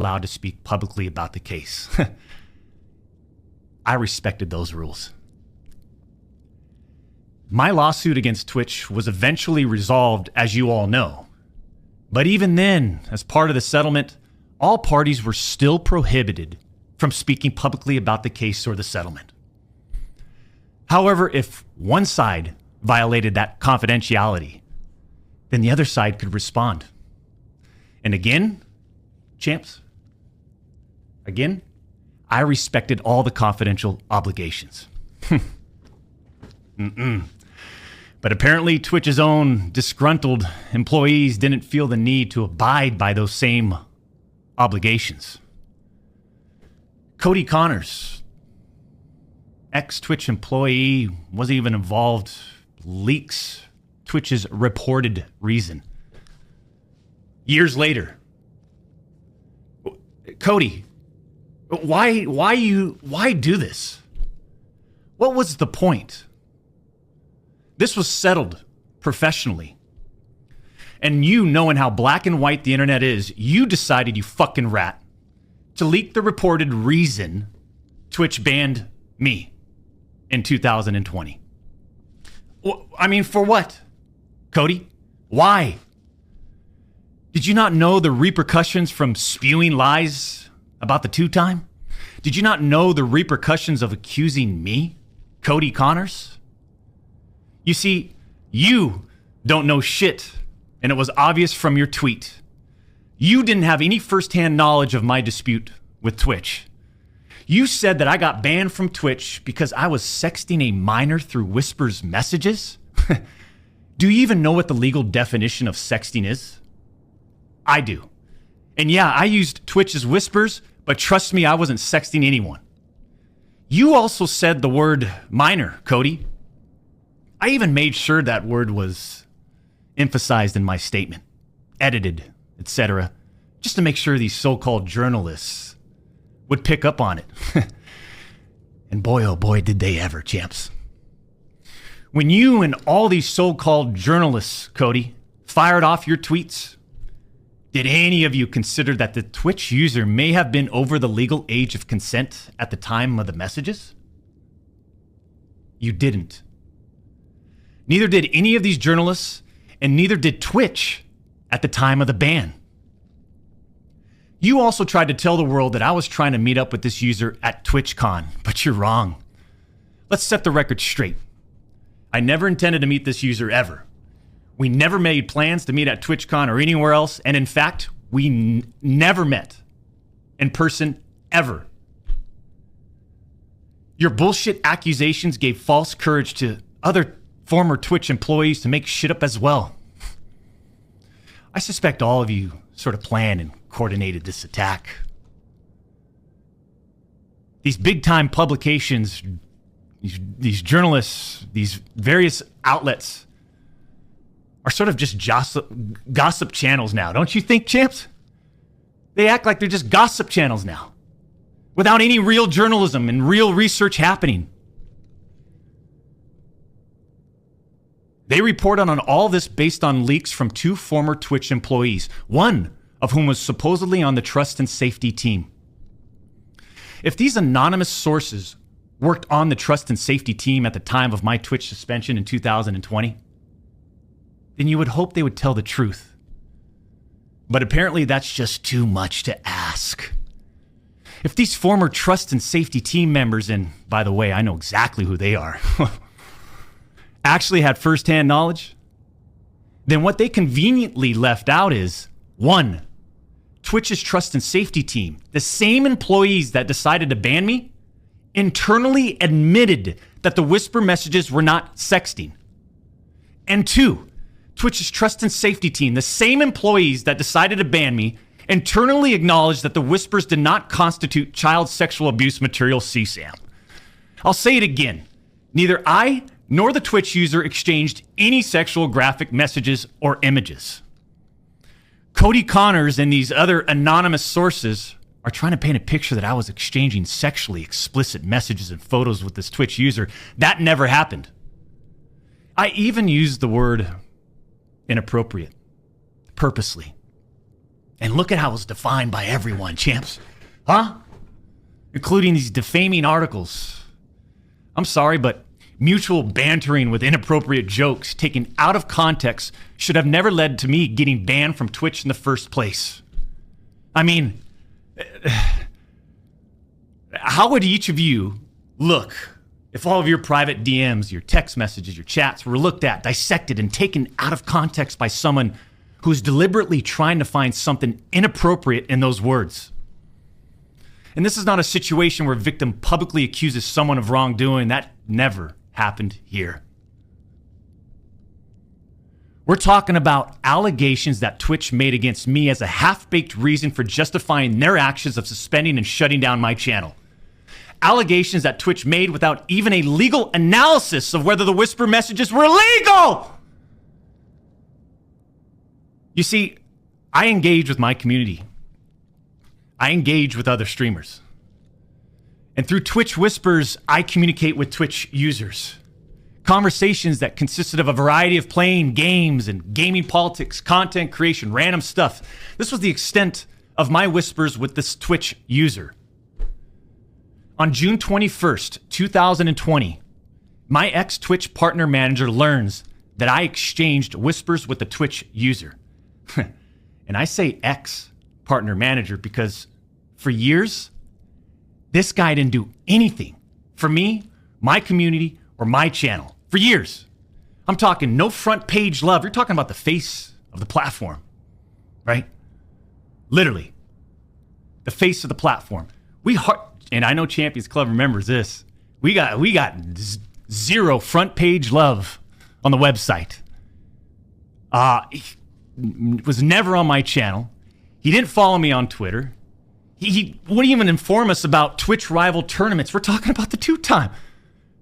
allowed to speak publicly about the case. I respected those rules. My lawsuit against Twitch was eventually resolved, as you all know. But even then, as part of the settlement, all parties were still prohibited from speaking publicly about the case or the settlement. However, if one side violated that confidentiality, then the other side could respond. And again, champs, I respected all the confidential obligations. But apparently Twitch's own disgruntled employees didn't feel the need to abide by those same obligations. Cody Connors, ex-Twitch employee, wasn't even involved, leaks Twitch's reported reason. Years later, Cody, why do this? What was the point? This was settled professionally. And you, knowing how black and white the internet is, you decided, you fucking rat, to leak the reported reason Twitch banned me in 2020. I mean, for what? Cody, why? Did you not know the repercussions from spewing lies about the two-time? Did you not know the repercussions of accusing me, Cody Connors? You see, you don't know shit, and it was obvious from your tweet. You didn't have any firsthand knowledge of my dispute with Twitch. You said that I got banned from Twitch because I was sexting a minor through Whisper's messages? Do you even know what the legal definition of sexting is? I do. And yeah, I used Twitch's Whispers, but trust me, I wasn't sexting anyone. You also said the word minor, Cody. I even made sure that word was emphasized in my statement, edited, etc., just to make sure these so-called journalists would pick up on it. And boy, oh boy, did they ever, champs. When you and all these so-called journalists, Cody, fired off your tweets, did any of you consider that the Twitch user may have been over the legal age of consent at the time of the messages? You didn't. Neither did any of these journalists, and neither did Twitch at the time of the ban. You also tried to tell the world that I was trying to meet up with this user at TwitchCon, but you're wrong. Let's set the record straight. I never intended to meet this user ever. We never made plans to meet at TwitchCon or anywhere else, and in fact, we never met in person ever. Your bullshit accusations gave false courage to other former Twitch employees to make shit up as well. I suspect all of you sort of planned and coordinated this attack. These big-time publications, these journalists, these various outlets are sort of just gossip channels now, don't you think, champs? They act like they're just gossip channels now, without any real journalism and real research happening. They report on all this based on leaks from two former Twitch employees, one of whom was supposedly on the trust and safety team. If these anonymous sources worked on the trust and safety team at the time of my Twitch suspension in 2020, then you would hope they would tell the truth. But apparently that's just too much to ask. If these former trust and safety team members, and by the way, I know exactly who they are, actually had firsthand knowledge, then what they conveniently left out is, 1, Twitch's trust and safety team, the same employees that decided to ban me, internally admitted that the Whisper messages were not sexting. And 2, Twitch's trust and safety team, the same employees that decided to ban me, internally acknowledged that the Whispers did not constitute child sexual abuse material CSAM. I'll say it again. Neither I nor the Twitch user exchanged any sexual graphic messages or images. Cody Connors and these other anonymous sources are trying to paint a picture that I was exchanging sexually explicit messages and photos with this Twitch user. That never happened. I even used the word inappropriate, purposely. And look at how it was defined by everyone, champs. Huh? Including these defaming articles. I'm sorry, but mutual bantering with inappropriate jokes taken out of context should have never led to me getting banned from Twitch in the first place. I mean, how would each of you look if all of your private DMs, your text messages, your chats were looked at, dissected, and taken out of context by someone who's deliberately trying to find something inappropriate in those words? And this is not a situation where a victim publicly accuses someone of wrongdoing. That never happened here. We're talking about allegations that Twitch made against me as a half-baked reason for justifying their actions of suspending and shutting down my channel. Allegations that Twitch made without even a legal analysis of whether the whisper messages were legal. You see, I engage with my community. I engage with other streamers. And through Twitch Whispers, I communicate with Twitch users. Conversations that consisted of a variety of playing games and gaming politics, content creation, random stuff. This was the extent of my whispers with this Twitch user. On June 21st, 2020, my ex-Twitch partner manager learns that I exchanged whispers with the Twitch user. And I say ex-partner manager because for years, this guy didn't do anything for me, my community, or my channel. For years. I'm talking no front page love. You're talking about the face of the platform, right? Literally. The face of the platform. And I know Champions Club remembers this. We got zero front page love on the website. He was never on my channel. He didn't follow me on Twitter. He wouldn't even inform us about Twitch rival tournaments. We're talking about the two-time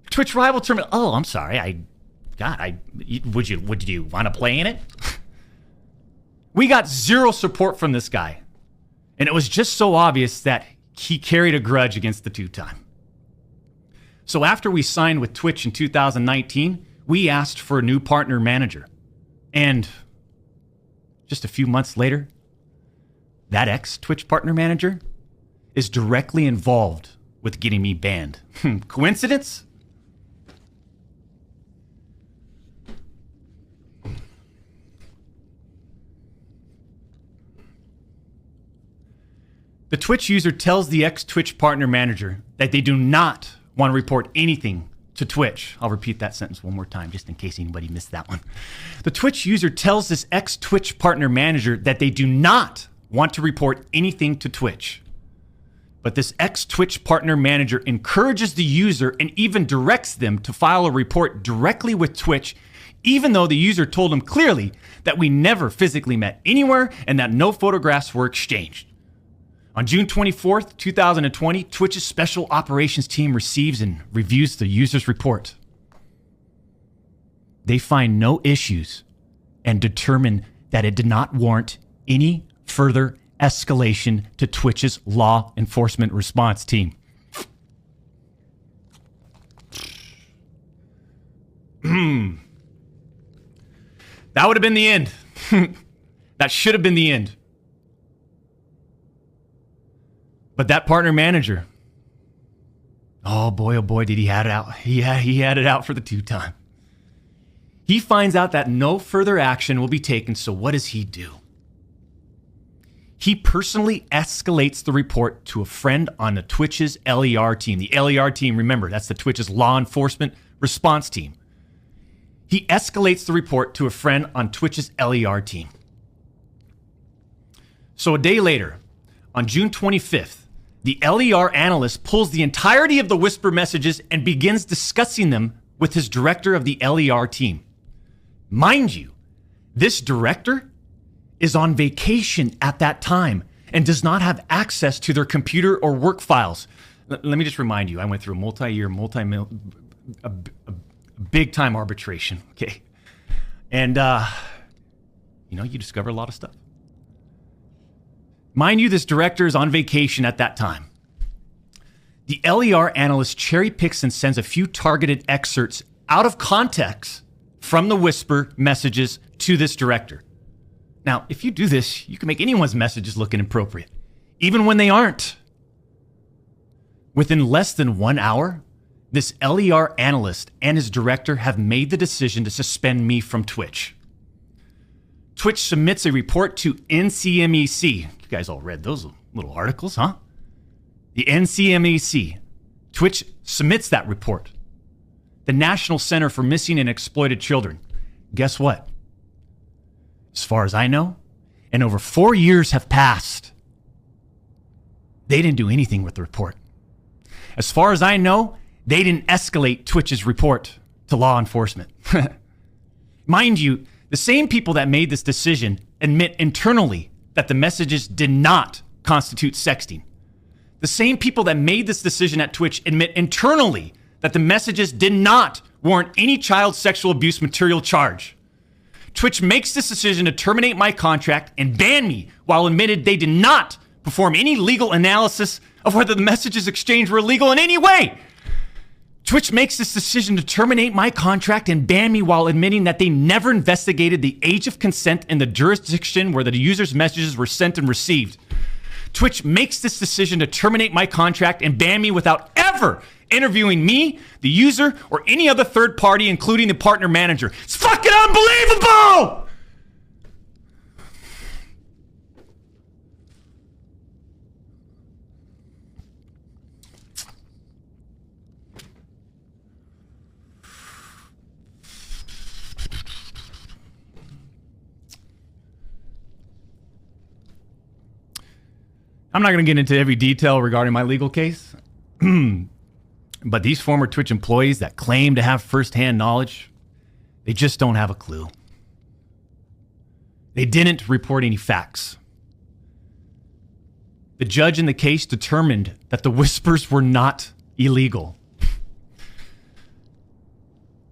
Twitch rival tournament. Oh, I'm sorry. Would you want to play in it? We got zero support from this guy. And it was just so obvious that he carried a grudge against the two-time. So after we signed with Twitch in 2019, we asked for a new partner manager. And just a few months later, that ex-Twitch partner manager is directly involved with getting me banned. Coincidence? The Twitch user tells the ex-Twitch partner manager that they do not want to report anything to Twitch. I'll repeat that sentence one more time just in case anybody missed that one. The Twitch user tells this ex-Twitch partner manager that they do not want to report anything to Twitch. But this ex-Twitch partner manager encourages the user and even directs them to file a report directly with Twitch, even though the user told him clearly that we never physically met anywhere and that no photographs were exchanged. On June 24th, 2020, Twitch's special operations team receives and reviews the user's report. They find no issues and determine that it did not warrant any further escalation to Twitch's law enforcement response team. That would have been the end. That should have been the end. But that partner manager, oh boy, did he had it out. He had it out for the two-time. He finds out that no further action will be taken, so what does he do? He personally escalates the report to a friend on the Twitch's LER team. The LER team, remember, that's the Twitch's law enforcement response team. He escalates the report to a friend on Twitch's LER team. So a day later, on June 25th, the LER analyst pulls the entirety of the whisper messages and begins discussing them with his director of the LER team. Mind you, this director is on vacation at that time and does not have access to their computer or work files. Let me just remind you, I went through a multi-year, big-time arbitration, okay? And, you discover a lot of stuff. Mind you, this director is on vacation at that time. The LER analyst cherry picks and sends a few targeted excerpts out of context from the whisper messages to this director. Now, if you do this, you can make anyone's messages look inappropriate, even when they aren't. Within less than 1 hour, this LER analyst and his director have made the decision to suspend me from Twitch. Twitch submits a report to NCMEC. You guys all read those little articles, huh? The NCMEC. Twitch submits that report. The National Center for Missing and Exploited Children. Guess what? As far as I know, and over 4 years have passed, they didn't do anything with the report. As far as I know, they didn't escalate Twitch's report to law enforcement. Mind you, the same people that made this decision admit internally that the messages did not constitute sexting. The same people that made this decision at Twitch admit internally that the messages did not warrant any child sexual abuse material charge. Twitch makes this decision to terminate my contract and ban me while admitted they did not perform any legal analysis of whether the messages exchanged were illegal in any way. Twitch makes this decision to terminate my contract and ban me while admitting that they never investigated the age of consent in the jurisdiction where the user's messages were sent and received. Twitch makes this decision to terminate my contract and ban me without ever interviewing me, the user, or any other third party, including the partner manager. It's fucking unbelievable! I'm not going to get into every detail regarding my legal case, but these former Twitch employees that claim to have firsthand knowledge, they just don't have a clue. They didn't report any facts. The judge in the case determined that the whispers were not illegal.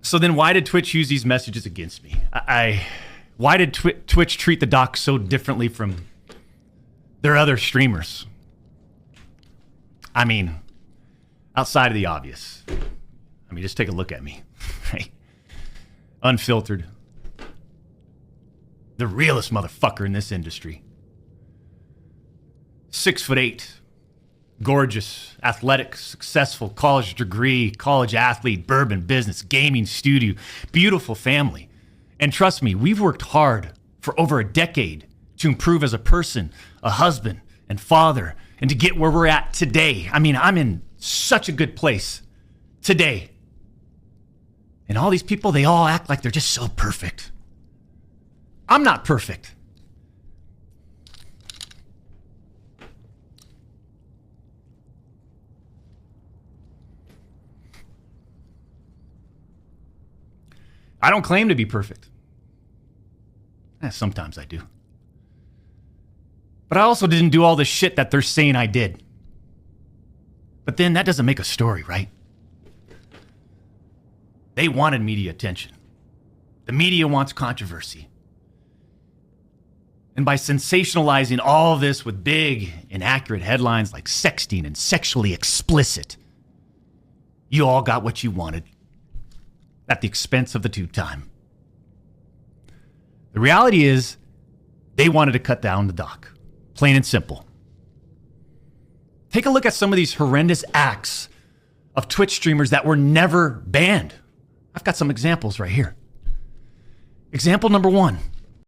So then why did Twitch use these messages against me? Why did Twitch treat the doc so differently from their other streamers? I mean, outside of the obvious. I mean, just take a look at me. Unfiltered. The realest motherfucker in this industry. 6'8", gorgeous, athletic, successful, college degree, college athlete, bourbon business, gaming studio, beautiful family. And trust me, we've worked hard for over a decade to improve as a person, a husband, and father, and to get where we're at today. I mean, I'm in such a good place today. And all these people, they all act like they're just so perfect. I'm not perfect. I don't claim to be perfect. Sometimes I do. But I also didn't do all the shit that they're saying I did. But then that doesn't make a story, right? They wanted media attention. The media wants controversy. And by sensationalizing all of this with big, inaccurate headlines like sexting and sexually explicit, you all got what you wanted at the expense of the tube time. The reality is, they wanted to cut down the doc. Plain and simple. Take a look at some of these horrendous acts of Twitch streamers that were never banned. I've got some examples right here. Example number 1.